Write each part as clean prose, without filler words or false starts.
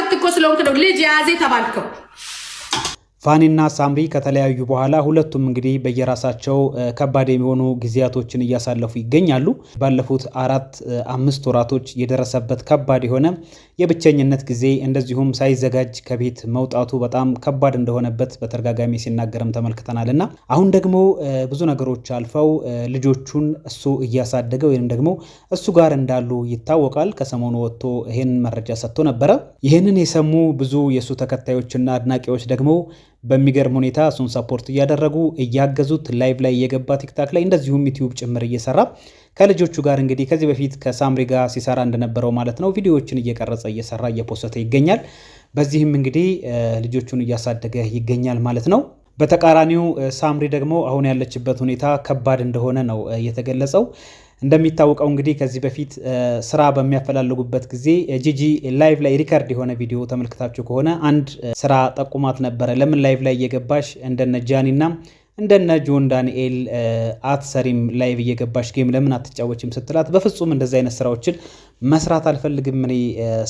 ሁለት እኮ ስለሆንክ ነው ልጅ ያዜ ተባልከው። ፋኒና ሳምሪ ከተለያዩ በኋላ ሁለቱም እንግዲህ በየራሳቸው ከባድ የሚሆኑ ጊዜያቶችን እያሳለፉ ይገኛሉ። ባለፉት 4-5 ወራቶች የደረሰበት ከባድ የሆነ የብቸኝነት ጊዜ እንደዚሁም ሳይዘጋጅ ከቤት መውጣቱ በጣም ከባድ እንደሆነበት በተደጋጋሚ ሲናገርም ተመልክተናልና አሁን ደግሞ ብዙ ነገሮች አልፈው ልጆቹን እሱ እያሳደገ ወይንም ደግሞ እሱ ጋር እንዳሉ ይታወቃል። ከሰሞኑ ወጥቶ ይሄንን መረጃ ሰጥቶ ነበረ። ይሄንን የሰሙ ብዙ የሱ ተከታዮችና አድናቂዎች ደግሞ በሚገርም ሁኔታ እሱን ሰፖርት እያደረጉ እያገዙት ላይቭ ላይ እየገባ ቲክታክ ላይ እንደዚሁም ዩቲዩብ ጭምር እየሰራ ከልጆቹ ጋር እንግዲህ ከዚህ በፊት ከሳምሪ ጋር ሲሰራ እንደነበረው ማለት ነው ቪዲዮዎችን እየቀረጸ እየሰራ እየፖስተ ይገኛል። በዚህም እንግዲህ ልጆቹን እያሳደገ ይገኛል ማለት ነው። በተቃራኒው ሳምሪ ደግሞ አሁን ያለችበት ሁኔታ ከባድ እንደሆነ ነው የተገለጸው። እንደሚታወቀው እንግዲህ ከዚህ በፊት ስራ በሚያፈላልጉበት ጊዜ ጂጂ ላይቭ ላይ ሪከርድ የሆነ ቪዲዮ ተመልክታችሁ ከሆነ አንድ ስራ ጠቁማት ነበረ። ለምን ላይቭ ላይ እየገባሽ እንደነ ጃኒና እንደነ ጆን ዳንኤል አትሰሪም ላይቭ እየገባሽ ጌም ለምን አትጫወችም ስትላት በፍጹም እንደዚህ አይነት ስራዎችን መስራት አልፈልግም እኔ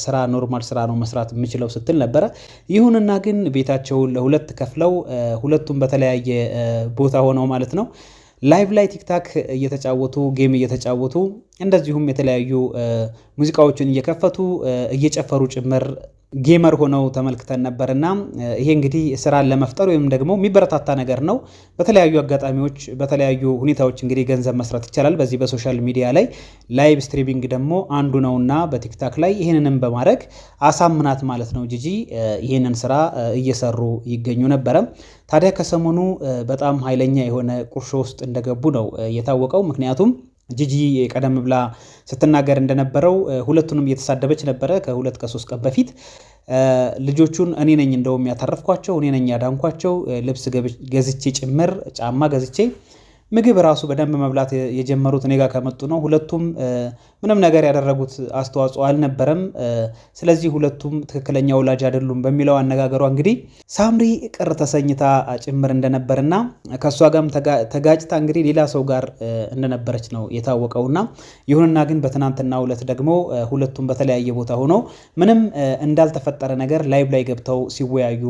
ስራ ኖርማል ስራ ነው መስራት የምችለው ስትል ነበረ። ይሁንና ግን ቤታቸውን ለሁለት ከፍለው ሁለቱም በተለያየ ቦታ ሆነው ማለት ነው ላይቭ ላይ ቲክታክ እየተጫወቱ ጌም እየተጫወቱ እንደዚሁም የተለያዩ ሙዚቃዎችን እየከፈቱ እየጨፈሩ ጭምር ጌመር ሆነው ተመልክተን ነበርና ይሄ እንግዲህ ስራን ለመፍጠር ወይም ደግሞ የሚበረታታ ነገር ነው። በተለያዩ አጋጣሚዎች በተለያዩ ሁኔታዎች እንግዲህ ገንዘብ መስራት ይቻላል በዚህ በሶሻል ሚዲያ ላይ። ላይቭ ስትሪሚንግ ደግሞ አንዱ ነውና በቲክታክ ላይ ይሄንንም በማድረግ አሳምናት ማለት ነው ጂጂ ይሄንን ስራ እየሰሩ ይገኙ ነበረ። ታዲያ ከሰሞኑ በጣም ኃይለኛ የሆነ ቁርሾ ውስጥ እንደገቡ ነው የታወቀው። ምክንያቱም ጂጂ ቀደም ብላ ስትናገር እንደነበረው ሁለቱንም እየተሳደበች ነበረ ከ2-3 ቀን በፊት። ልጆቹን እኔ ነኝ እንደውም ያተረፍኳቸው እኔ ነኝ ያዳንኳቸው ልብስ ገዝቼ ጭምር ጫማ ገዝቼ ምግብ ራሱ በደንብ መብላት የጀመሩት እኔ ጋር ከመጡ ነው። ሁለቱም ምንም ነገር ያደረጉት አስተዋጽኦ አልነበረም። ስለዚህ ሁለቱም ትክክለኛ ወላጅ አይደሉም በሚለው አነጋገሯ እንግዲህ ሳምሪ ቅር ተሰኝታ ጭምር እንደነበርና ከሷ ጋርም ተጋጭታ እንግዲህ ሌላ ሰው ጋር እንደነበረች ነው የታወቀውና ይሁንና ግን በትናንትናው ዕለት ደግሞ ሁለቱም በተለያየ ቦታ ሆነው ምንም እንዳልተፈጠረ ነገር ላይቭ ላይ ገብተው ሲወያዩ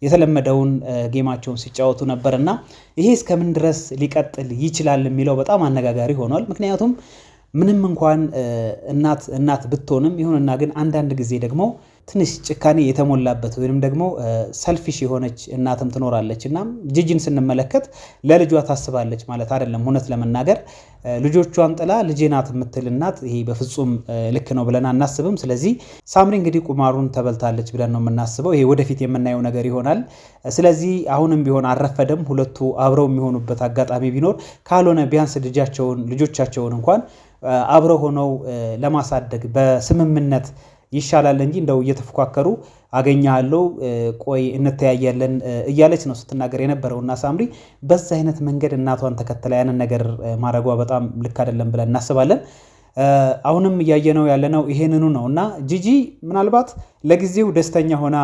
የተለመደውን ጌማቸውን ሲጫወቱ ነበርና ይሄ እስከምን ድረስ ሊቀጥል ይችላል የሚለው በጣም አነጋጋሪ ሆኗል። ምክንያቱም ምንም እንኳን እናት ብትሆንም ይሁንና ግን አንዳንድ ጊዜ ደግሞ ትንሽ ጭካኔ የተሞላበት ወይንም ደግሞ ሰልፊሽ የሆነች እናትም ትኖራለች እና ጂጂን ስንመለከት ለልጇ ታስባለች ማለት አይደለም። እውነት ለመናገር ልጆቿን ጥላ ልጄ ናት የምትል እናት ይሄ በፍጹም ልክ ነው ብለን አናስብም። ስለዚህ ሳምሪ እንግዲህ ቁማሩን ተበልታለች ብለን ነው የምናስበው። ይሄ ወደፊት የምናየው ነገር ይሆናል። ስለዚህ አሁንም ቢሆን አልረፈደም። ሁለቱ አብረው የሚሆኑበት አጋጣሚ ቢኖር ካልሆነ ቢያንስ ልጆቻቸውን እንኳን አብረው ሆነው ለማሳደግ በስምምነት ይሻላል እንጂ እንደው እየተፎካከሩ አገኛለሁ ቆይ እንተያያለን እያለች ነው ስትናገር የነበረውና ሳምሪ በዛ አይነት መንገድ እናቷን ተከትላ ያንን ነገር ማድረጓ በጣም ልክ አይደለም ብለን እናስባለን። አሁንም እያየነው ያለነው ይሄንኑ ነውና ጂጂ ምናልባት ለጊዜው ደስተኛ ሆና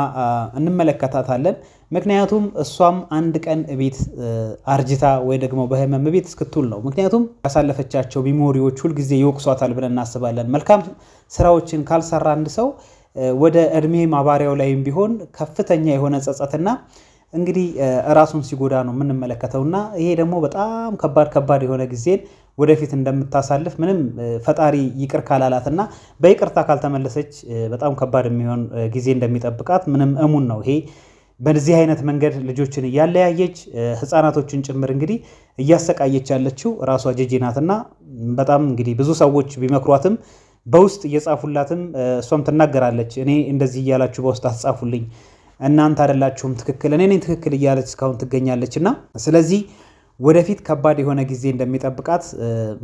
እንመለከታታለን። ምክንያቱም እሷም አንድ ቀን ቤት አርጅታ ወይ ደግሞ በህመም ቤት እስክትውል ነው። ምክንያቱም ያሳለፈቻቸው ሚሞሪዎች ሁልጊዜ ይወቅሷታል ብለን እናስባለን። መልካም ስራዎችን ካልሰራ አንድ ሰው ወደ እድሜ ማባሪያው ላይም ቢሆን ከፍተኛ የሆነ ጸጸትና እንግዲህ ራሱን ሲጎዳ ነው የምንመለከተውና ይሄ ደግሞ በጣም ከባድ የሆነ ጊዜን ወደፊት እንደምታሳልፍ ምንም ፈጣሪ ይቅር ካላላትና በይቅርታ ካልተመለሰች በጣም ከባድ የሚሆን ጊዜ እንደሚጠብቃት ምንም እሙን ነው። ይሄ በዚህ አይነት መንገድ ልጆችን እያለያየች ህፃናቶችን ጭምር እንግዲህ እያሰቃየች ያለችው ራሷ ጂጂ ናትና በጣም እንግዲህ ብዙ ሰዎች ቢመክሯትም በውስጥ እየጻፉላትም እሷም ትናገራለች። እኔ እንደዚህ እያላችሁ በውስጥ አትጻፉልኝ እናንተ አይደላችሁም ትክክል እኔ ነኝ ትክክል እያለች እስካሁን ትገኛለችና ስለዚህ ወደፊት ከባድ የሆነ ጊዜ እንደሚጠብቃት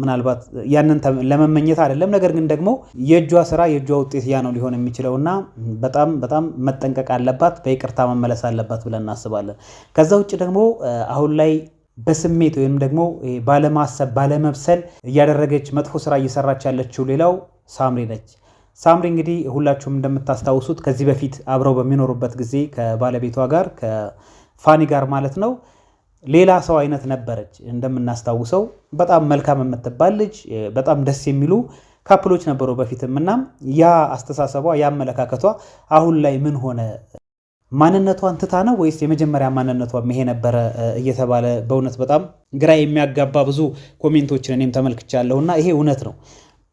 ምናልባት ያንን ለመመኘት አይደለም፣ ነገር ግን ደግሞ የእጇ ስራ የእጇ ውጤት ያ ነው ሊሆን የሚችለውና በጣም መጠንቀቅ አለባት፣ በይቅርታ መመለስ አለባት ብለን እናስባለን። ከዛ ውጭ ደግሞ አሁን ላይ በስሜት ወይም ደግሞ ባለማሰብ ባለመብሰል እያደረገች መጥፎ ስራ እየሰራች ያለችው ሌላው ሳምሪ ነች። ሳምሪ እንግዲህ ሁላችሁም እንደምታስታውሱት ከዚህ በፊት አብረው በሚኖሩበት ጊዜ ከባለቤቷ ጋር ከፋኒ ጋር ማለት ነው ሌላ ሰው አይነት ነበረች። እንደምናስታውሰው በጣም መልካም የምትባል ልጅ፣ በጣም ደስ የሚሉ ካፕሎች ነበሩ በፊትም እና ያ አስተሳሰቧ ያ አመለካከቷ አሁን ላይ ምን ሆነ? ማንነቷን ትታ ነው ወይስ የመጀመሪያ ማንነቷ ይሄ ነበረ እየተባለ በእውነት በጣም ግራ የሚያጋባ ብዙ ኮሜንቶችን እኔም ተመልክቻለሁና ይሄ እውነት ነው።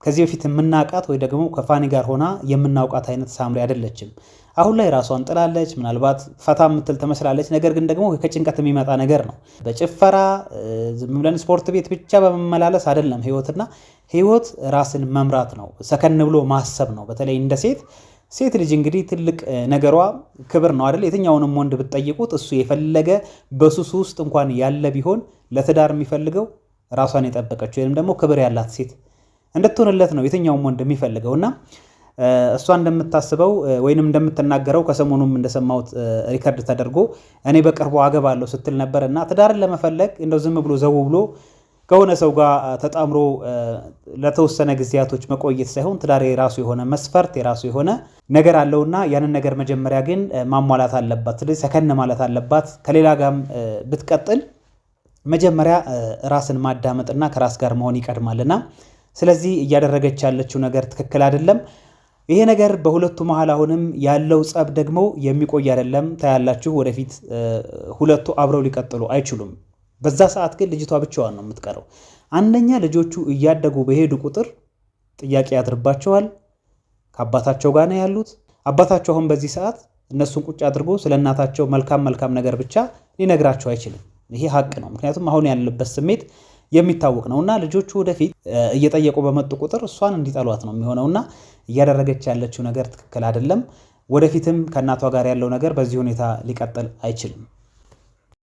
ከዚህ በፊት የምናውቃት ወይ ደግሞ ከፋኒ ጋር ሆና የምናውቃት አይነት ሳምሪ አይደለችም። አሁን ላይ ራሷን ጥላለች። ምናልባት ፈታ የምትል ትመስላለች። ነገር ግን ደግሞ ከጭንቀት የሚመጣ ነገር ነው። በጭፈራ ዝም ብለን ስፖርት ቤት ብቻ በመመላለስ አይደለም ህይወትና ህይወት ራስን መምራት ነው። ሰከን ብሎ ማሰብ ነው። በተለይ እንደ ሴት ልጅ እንግዲህ ትልቅ ነገሯ ክብር ነው አይደል? የትኛውንም ወንድ ብትጠይቁት እሱ የፈለገ በሱሱ ውስጥ እንኳን ያለ ቢሆን ለትዳር የሚፈልገው ራሷን የጠበቀች ወይም ደግሞ ክብር ያላት ሴት እንድትሆንለት ነው የትኛውም ወንድ የሚፈልገውና እሷ እንደምታስበው ወይንም እንደምትናገረው ከሰሞኑም እንደሰማሁት ሪከርድ ተደርጎ እኔ በቅርቡ አገባለሁ ስትል ነበርና ትዳርን ለመፈለግ እንደው ዝም ብሎ ዘው ብሎ ከሆነ ሰው ጋር ተጣምሮ ለተወሰነ ጊዜያቶች መቆየት ሳይሆን ትዳር የራሱ የሆነ መስፈርት የራሱ የሆነ ነገር አለውና ያንን ነገር መጀመሪያ ግን ማሟላት አለባት። ስለዚህ ሰከን ማለት አለባት። ከሌላ ጋርም ብትቀጥል መጀመሪያ ራስን ማዳመጥና ከራስ ጋር መሆን ይቀድማልና ስለዚህ እያደረገች ያለችው ነገር ትክክል አይደለም። ይሄ ነገር በሁለቱ መሃል አሁንም ያለው ጸብ ደግሞ የሚቆይ አይደለም። ታያላችሁ፣ ወደፊት ሁለቱ አብረው ሊቀጥሉ አይችሉም። በዛ ሰዓት ግን ልጅቷ ብቻዋን ነው የምትቀረው። አንደኛ ልጆቹ እያደጉ በሄዱ ቁጥር ጥያቄ ያድርባቸዋል። ከአባታቸው ጋር ነው ያሉት። አባታቸው አሁን በዚህ ሰዓት እነሱን ቁጭ አድርጎ ስለ እናታቸው መልካም ነገር ብቻ ሊነግራቸው አይችልም። ይሄ ሀቅ ነው። ምክንያቱም አሁን ያለበት ስሜት የሚታወቅ ነውና ልጆቹ ወደፊት እየጠየቁ በመጡ ቁጥር እሷን እንዲጠሏት ነው የሚሆነውና እያደረገች ያለችው ነገር ትክክል አይደለም። ወደፊትም ከእናቷ ጋር ያለው ነገር በዚህ ሁኔታ ሊቀጥል አይችልም።